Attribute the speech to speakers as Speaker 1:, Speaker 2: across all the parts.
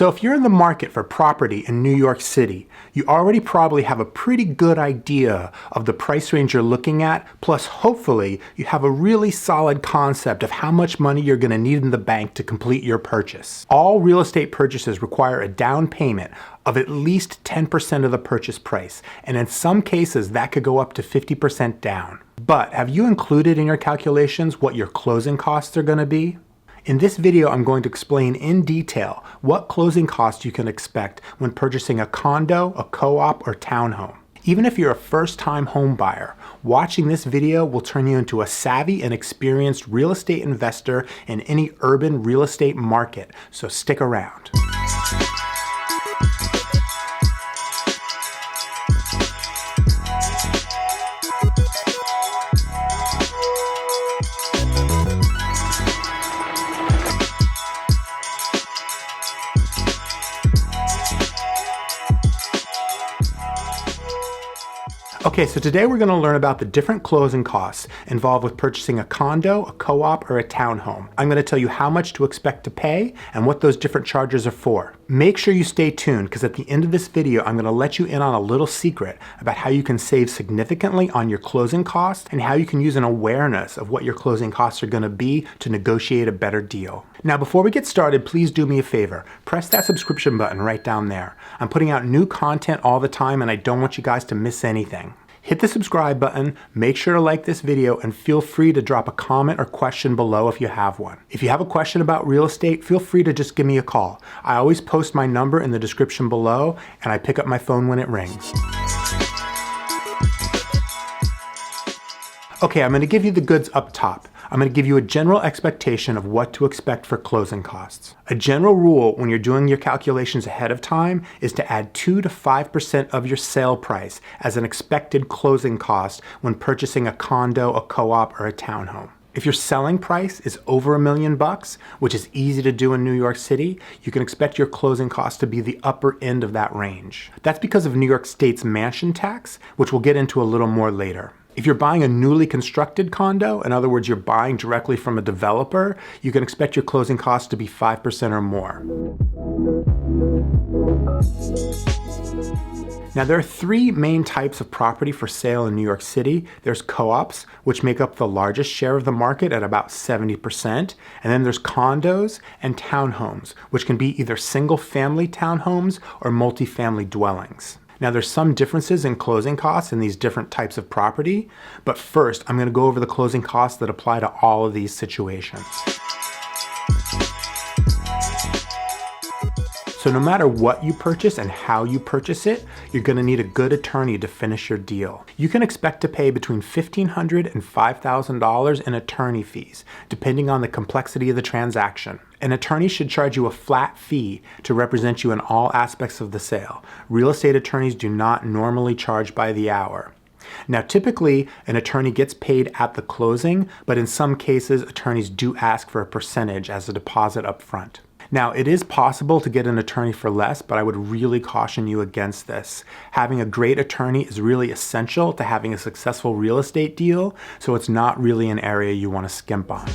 Speaker 1: So if you're in the market for property in New York City, you already probably have a pretty good idea of the price range you're looking at, plus hopefully you have a really solid concept of how much money you're going to need in the bank to complete your purchase. All real estate purchases require a down payment of at least 10% of the purchase price, and in some cases that could go up to 50% down. But have you included in your calculations what your closing costs are going to be? In this video, I'm going to explain in detail what closing costs you can expect when purchasing a condo, a co-op, or townhome. Even if you're a first-time home buyer, watching this video will turn you into a savvy and experienced real estate investor in any urban real estate market, so stick around. Okay, so today we're going to learn about the different closing costs involved with purchasing a condo, a co-op, or a townhome. I'm going to tell you how much to expect to pay and what those different charges are for. Make sure you stay tuned because at the end of this video, I'm going to let you in on a little secret about how you can save significantly on your closing costs and how you can use an awareness of what your closing costs are going to be to negotiate a better deal. Now, before we get started, please do me a favor. Press that subscription button right down there. I'm putting out new content all the time and I don't want you guys to miss anything. Hit the subscribe button, make sure to like this video, and feel free to drop a comment or question below if you have one. If you have a question about real estate, feel free to just give me a call. I always post my number in the description below, and I pick up my phone when it rings. Okay, I'm going to give you the goods up top. I'm going to give you a general expectation of what to expect for closing costs. A general rule when you're doing your calculations ahead of time is to add 2 to 5% of your sale price as an expected closing cost when purchasing a condo, a co-op, or a townhome. If your selling price is over $1 million, which is easy to do in New York City, you can expect your closing costs to be the upper end of that range. That's because of New York State's mansion tax, which we'll get into a little more later. If you're buying a newly constructed condo, in other words, you're buying directly from a developer, you can expect your closing costs to be 5% or more. Now, there are three main types of property for sale in New York City. There's co-ops, which make up the largest share of the market at about 70%. And then there's condos and townhomes, which can be either single-family townhomes or multifamily dwellings. Now, there's some differences in closing costs in these different types of property, but first I'm going to go over the closing costs that apply to all of these situations. So no matter what you purchase and how you purchase it, you're going to need a good attorney to finish your deal. You can expect to pay between $1,500 and $5,000 in attorney fees, depending on the complexity of the transaction. An attorney should charge you a flat fee to represent you in all aspects of the sale. Real estate attorneys do not normally charge by the hour. Now, typically, an attorney gets paid at the closing, but in some cases, attorneys do ask for a percentage as a deposit up front. Now, it is possible to get an attorney for less, but I would really caution you against this. Having a great attorney is really essential to having a successful real estate deal, so it's not really an area you want to skimp on.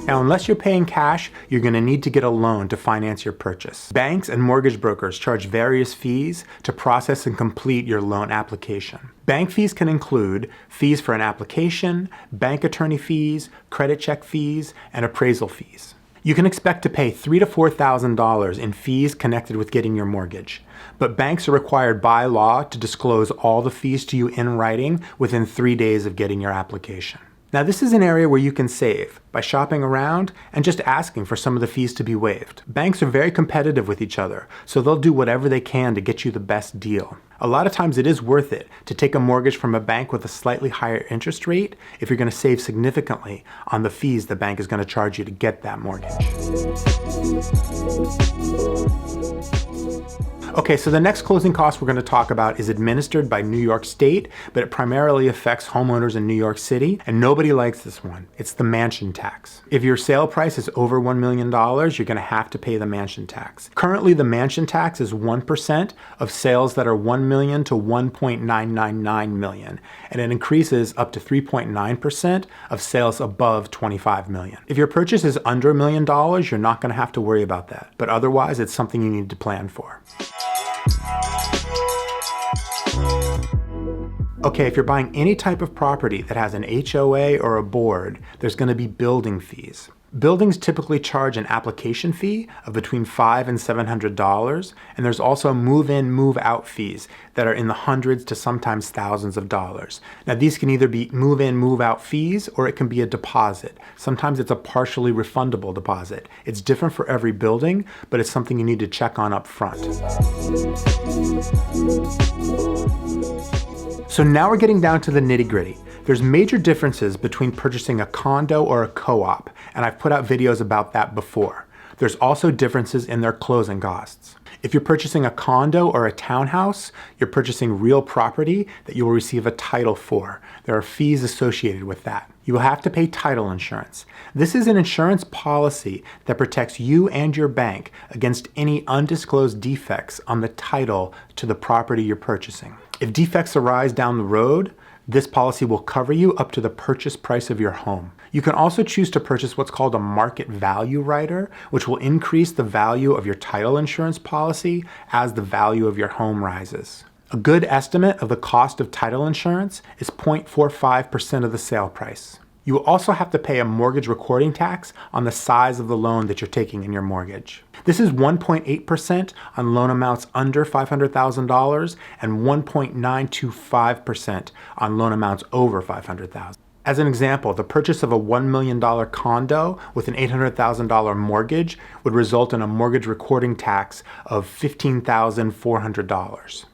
Speaker 1: Now, unless you're paying cash, you're going to need to get a loan to finance your purchase. Banks and mortgage brokers charge various fees to process and complete your loan application. Bank fees can include fees for an application, bank attorney fees, credit check fees, and appraisal fees. You can expect to pay $3,000 to $4,000 in fees connected with getting your mortgage, but banks are required by law to disclose all the fees to you in writing within 3 days of getting your application. Now, this is an area where you can save by shopping around and just asking for some of the fees to be waived. Banks are very competitive with each other, so they'll do whatever they can to get you the best deal. A lot of times it is worth it to take a mortgage from a bank with a slightly higher interest rate if you're going to save significantly on the fees the bank is going to charge you to get that mortgage. Okay, so the next closing cost we're going to talk about is administered by New York State, but it primarily affects homeowners in New York City, and nobody likes this one. It's the mansion tax. If your sale price is over $1 million, you're going to have to pay the mansion tax. Currently, the mansion tax is 1% of sales that are $1 million to $1.999 million, and it increases up to 3.9% of sales above $25 million. If your purchase is under $1 million, you're not going to have to worry about that, but otherwise, it's something you need to plan for. Okay, if you're buying any type of property that has an HOA or a board, there's going to be building fees. Buildings typically charge an application fee of between $500 and $700, and there's also move-in, move-out fees that are in the hundreds to sometimes thousands of dollars. Now, these can either be move-in, move-out fees, or it can be a deposit. Sometimes it's a partially refundable deposit. It's different for every building, but it's something you need to check on up front. So now we're getting down to the nitty-gritty. There's major differences between purchasing a condo or a co-op, and I've put out videos about that before. There's also differences in their closing costs. If you're purchasing a condo or a townhouse, you're purchasing real property that you will receive a title for. There are fees associated with that. You will have to pay title insurance. This is an insurance policy that protects you and your bank against any undisclosed defects on the title to the property you're purchasing. If defects arise down the road, this policy will cover you up to the purchase price of your home. You can also choose to purchase what's called a market value rider, which will increase the value of your title insurance policy as the value of your home rises. A good estimate of the cost of title insurance is 0.45% of the sale price. You will also have to pay a mortgage recording tax on the size of the loan that you're taking in your mortgage. This is 1.8% on loan amounts under $500,000 and 1.925% on loan amounts over $500,000. As an example, the purchase of a $1 million condo with an $800,000 mortgage would result in a mortgage recording tax of $15,400.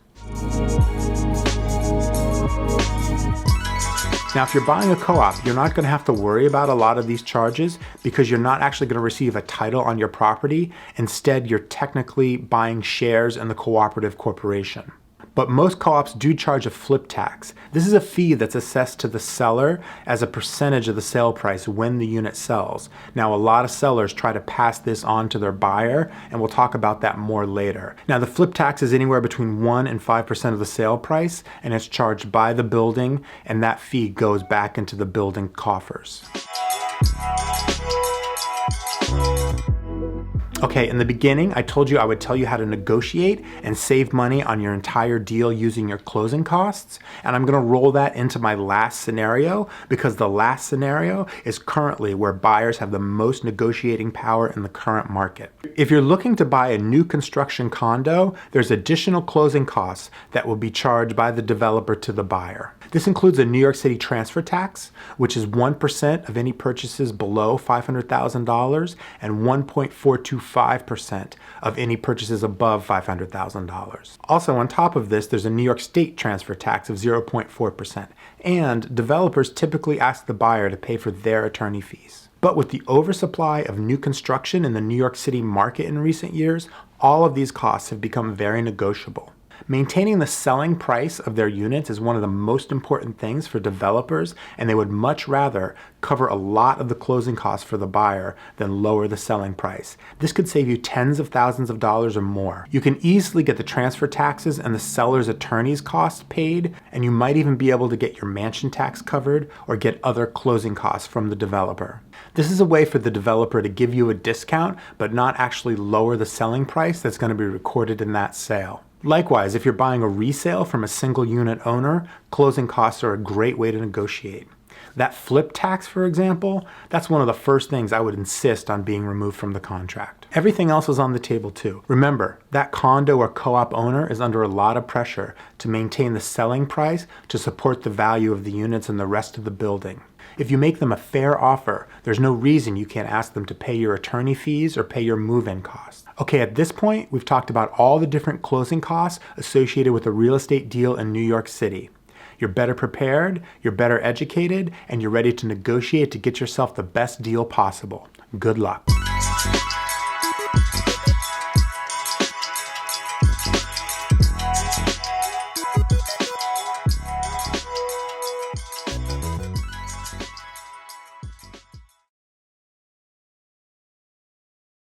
Speaker 1: Now, if you're buying a co-op, you're not going to have to worry about a lot of these charges because you're not actually going to receive a title on your property. Instead, you're technically buying shares in the cooperative corporation. But most co-ops do charge a flip tax. This is a fee that's assessed to the seller as a percentage of the sale price when the unit sells. Now, a lot of sellers try to pass this on to their buyer, and we'll talk about that more later. Now, the flip tax is anywhere between 1% and 5% of the sale price, and it's charged by the building, and that fee goes back into the building coffers. Okay, in the beginning, I told you I would tell you how to negotiate and save money on your entire deal using your closing costs, and I'm going to roll that into my last scenario because the last scenario is currently where buyers have the most negotiating power in the current market. If you're looking to buy a new construction condo, there's additional closing costs that will be charged by the developer to the buyer. This includes a New York City transfer tax, which is 1% of any purchases below $500,000 and 1.425% of any purchases above $500,000. Also, on top of this, there's a New York State transfer tax of 0.4%, and developers typically ask the buyer to pay for their attorney fees. But with the oversupply of new construction in the New York City market in recent years, all of these costs have become very negotiable. Maintaining the selling price of their units is one of the most important things for developers, and they would much rather cover a lot of the closing costs for the buyer than lower the selling price. This could save you tens of thousands of dollars or more. You can easily get the transfer taxes and the seller's attorney's costs paid, and you might even be able to get your mansion tax covered or get other closing costs from the developer. This is a way for the developer to give you a discount, but not actually lower the selling price that's going to be recorded in that sale. Likewise, if you're buying a resale from a single unit owner, closing costs are a great way to negotiate. That flip tax, for example, that's one of the first things I would insist on being removed from the contract. Everything else is on the table too. Remember, that condo or co-op owner is under a lot of pressure to maintain the selling price to support the value of the units and the rest of the building. If you make them a fair offer, there's no reason you can't ask them to pay your attorney fees or pay your move-in costs. Okay, at this point, we've talked about all the different closing costs associated with a real estate deal in New York City. You're better prepared, you're better educated, and you're ready to negotiate to get yourself the best deal possible. Good luck.